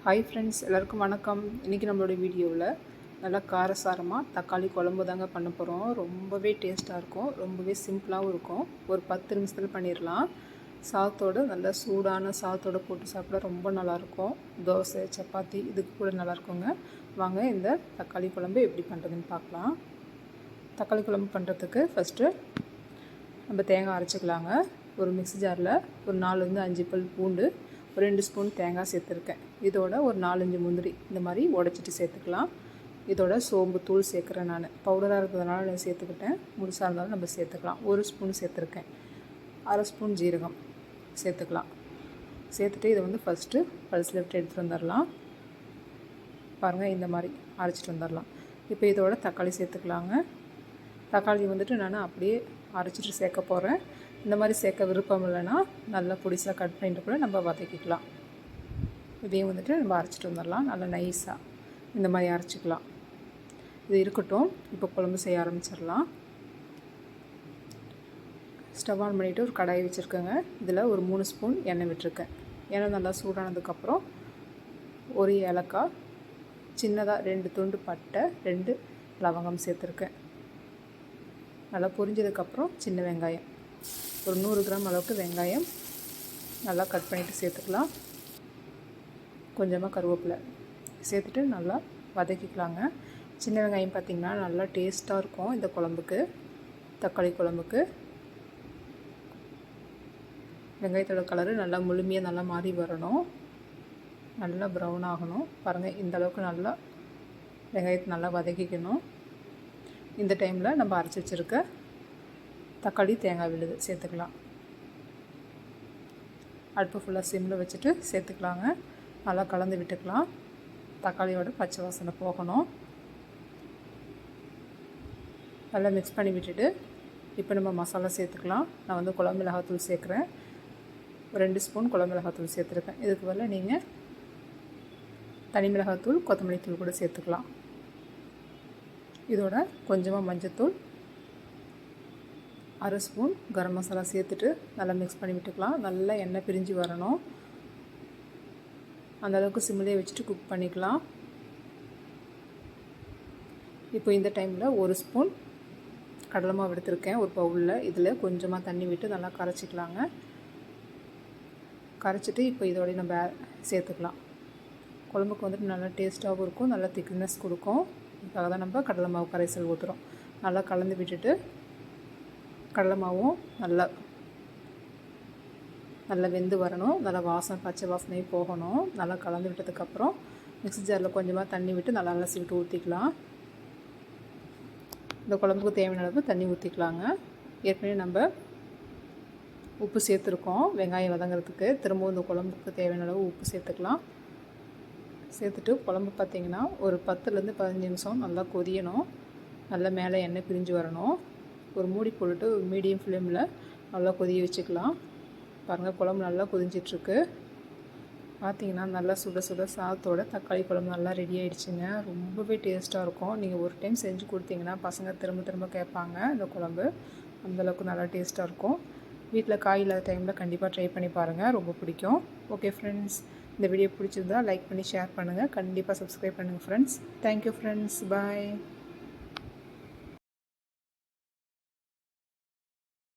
Hi friends, எல்லாருக்கும் வணக்கம். இன்றைக்கி நம்மளோட வீடியோவில் நல்லா காரசாரமாக தக்காளி குழம்பு தாங்க பண்ண போகிறோம். ரொம்பவே டேஸ்ட்டாக இருக்கும், ரொம்பவே சிம்பிளாகவும் இருக்கும். ஒரு 10 நிமிஷத்தில் பண்ணிடலாம். சாதத்தோடு நல்லா சூடான சாதத்தோடு போட்டு சாப்பிட ரொம்ப நல்லாயிருக்கும். தோசை, சப்பாத்தி இதுக்கு கூட நல்லாயிருக்குங்க. வாங்க இந்த தக்காளி குழம்பு எப்படி பண்ணுறதுன்னு பார்க்கலாம். தக்காளி குழம்பு பண்ணுறதுக்கு ஃபஸ்ட்டு நம்ம தேங்காய் அரைச்சிக்கலாங்க. ஒரு மிக்ஸி ஜாரில் ஒரு 4 5 பல் பூண்டு, ஒரு 2 ஸ்பூன் தேங்காய் சேர்த்துருக்கேன். இதோட ஒரு 4-5 முந்திரி இந்த மாதிரி உடச்சிட்டு சேர்த்துக்கலாம். இதோட சோம்பு தூள் சேர்க்குறேன். நான் பவுடராக இருக்கிறதுனால நான் சேர்த்துக்கிட்டேன். முழுசாக இருந்தாலும் நம்ம சேர்த்துக்கலாம். 1 ஸ்பூன் சேர்த்துருக்கேன். 1/2 ஸ்பூன் ஜீரகம் சேர்த்துக்கலாம். சேர்த்துட்டு இதை ஃபஸ்ட்டு பல்ஸில் விட்டு எடுத்துகிட்டு வந்துடலாம். பாருங்கள், இந்த மாதிரி அரைச்சிட்டு வந்துடலாம். இப்போ இதோட தக்காளி சேர்த்துக்கலாங்க. தக்காளி நான் அப்படியே அரைச்சிட்டு சேர்க்க போகிறேன். இந்த மாதிரி சேர்க்க விருப்பம் இல்லைன்னா நல்லா பொடிசாக கட் பண்ணிட்டு கூட நம்ம வதக்கிக்கலாம். இதையும் நம்ம அரைச்சிட்டு வந்துடலாம். நல்லா நைஸாக இந்த மாதிரி அரைச்சிக்கலாம். இது இருக்கட்டும். இப்போ குழம்பு செய்ய ஆரம்பிச்சிடலாம். ஸ்டவ் ஆன் பண்ணிவிட்டு ஒரு கடாயை வச்சுருக்கேங்க. இதில் ஒரு 3 ஸ்பூன் எண்ணெய் விட்டுருக்கேன். எண்ணெய் நல்லா சூடானதுக்கப்புறம் ஒரு ஏலக்காய், சின்னதாக 2 துண்டு பட்டை, 2 லவங்கம் சேர்த்துருக்கேன். நல்லா பொரிஞ்சதுக்கப்புறம் சின்ன வெங்காயம், ஒரு 100 கிராம் அளவுக்கு வெங்காயம் நல்லா கட் பண்ணிவிட்டு சேர்த்துக்கலாம். கொஞ்சமாக கருவேப்பிலை சேர்த்துட்டு நல்லா வதக்கிக்கலாங்க. சின்ன வெங்காயம் பார்த்திங்கன்னா நல்லா டேஸ்ட்டாக இருக்கும் இந்த குழம்புக்கு, தக்காளி குழம்புக்கு. வெங்காயத்தோட கலரு நல்லா முழுமையாக நல்லா மாறி வரணும், நல்லா ப்ரௌன் ஆகணும். பாருங்கள், இந்த அளவுக்கு நல்லா வெங்காயத்தை நல்லா வதக்கிக்கணும். இந்த டைமில் நம்ம அரைச்சி வச்சுருக்க தக்காளி, தேங்காய் விழுது சேர்த்துக்கலாம். அடுப்பு ஃபுல்லாக சிம்மில் வச்சுட்டு சேர்த்துக்கலாங்க. நல்லா கலந்து விட்டுக்கலாம். தக்காளியோட பச்சை வாசனை போகணும். நல்லா மிக்ஸ் பண்ணி விட்டுட்டு இப்போ நம்ம மசாலா சேர்த்துக்கலாம். நான் குழம்பு மிளகாத்தூள் சேர்க்குறேன். ஒரு 2 ஸ்பூன் குழம்பு மிளகாத்தூள் சேர்த்துருக்கேன். இதுக்கு பதிலா நீங்கள் தனி மிளகாத்தூள், கொத்தமல்லி தூள் கூட சேர்த்துக்கலாம். இதோட கொஞ்சமாக மஞ்சத்தூள், 1/2 ஸ்பூன் கரம் மசாலா சேர்த்துட்டு நல்லா மிக்ஸ் பண்ணி விட்டுக்கலாம். நல்லா எண்ணெய் பிரிஞ்சு வரணும். அந்தளவுக்கு சிம்மிலே வச்சுட்டு குக் பண்ணிக்கலாம். இப்போ இந்த டைமில் 1 ஸ்பூன் கடலை மாவு எடுத்துருக்கேன் ஒரு பவுலில். இதில் கொஞ்சமாக தண்ணி விட்டு நல்லா கரைச்சிக்கலாங்க. கரைச்சிட்டு இப்போ இதோடய நம்ம சேர்த்துக்கலாம். குழம்புக்கு நல்லா டேஸ்ட்டாகவும் இருக்கும், நல்லா திக்னஸ் கொடுக்கும். இதுக்காக தான் நம்ம கடலை மாவு கரைசல் ஊற்றுறோம். நல்லா கலந்து விட்டுட்டு கடலை மாவும் நல்லா வெந்து வரணும். நல்லா பச்சை வாசனையும் போகணும். நல்லா கலந்து விட்டதுக்கப்புறம் மிக்ஸி ஜாரில் கொஞ்சமாக தண்ணி விட்டு நல்லா அலசி விட்டு ஊற்றிக்கலாம். இந்த குழம்புக்கு தேவையான அளவு தண்ணி ஊற்றிக்கலாங்க. ஏற்கனவே நம்ம உப்பு சேர்த்துருக்கோம் வெங்காயம் வதங்கிறதுக்கு. திரும்பவும் இந்த குழம்புக்கு தேவையான அளவு உப்பு சேர்த்துக்கலாம். சேர்த்துட்டு குழம்பு பார்த்திங்கன்னா ஒரு 10 15 நிமிஷம் நல்லா கொதியணும். நல்லா மேலே எண்ணெய் பிரிஞ்சு வரணும். ஒரு மூடி போட்டுட்டு மீடியம் ஃப்ளேமில் நல்லா கொதிய வச்சுக்கலாம். பாருங்கள், குழம்பு நல்லா கொதிஞ்சிட்ருக்கு. பார்த்திங்கன்னா நல்லா சுட சுட சாதத்தோட தக்காளி குழம்பு நல்லா ரெடி ஆகிடுச்சுங்க. ரொம்பவே டேஸ்ட்டாக இருக்கும். நீங்கள் ஒரு டைம் செஞ்சு கொடுத்தீங்கன்னா பசங்க திரும்ப திரும்ப கேட்பாங்க. இந்த குழம்பு அந்தளவுக்கு நல்லா டேஸ்ட்டாக இருக்கும். வீட்டில் காய் இல்லாத டைமில் கண்டிப்பாக ட்ரை பண்ணி பாருங்கள், ரொம்ப பிடிக்கும். ஓகே ஃப்ரெண்ட்ஸ், இந்த வீடியோ பிடிச்சிருந்தா லைக் பண்ணி ஷேர் பண்ணுங்கள். கண்டிப்பாக சப்ஸ்கிரைப் பண்ணுங்கள் ஃப்ரெண்ட்ஸ். தேங்க்யூ ஃப்ரெண்ட்ஸ், பாய்.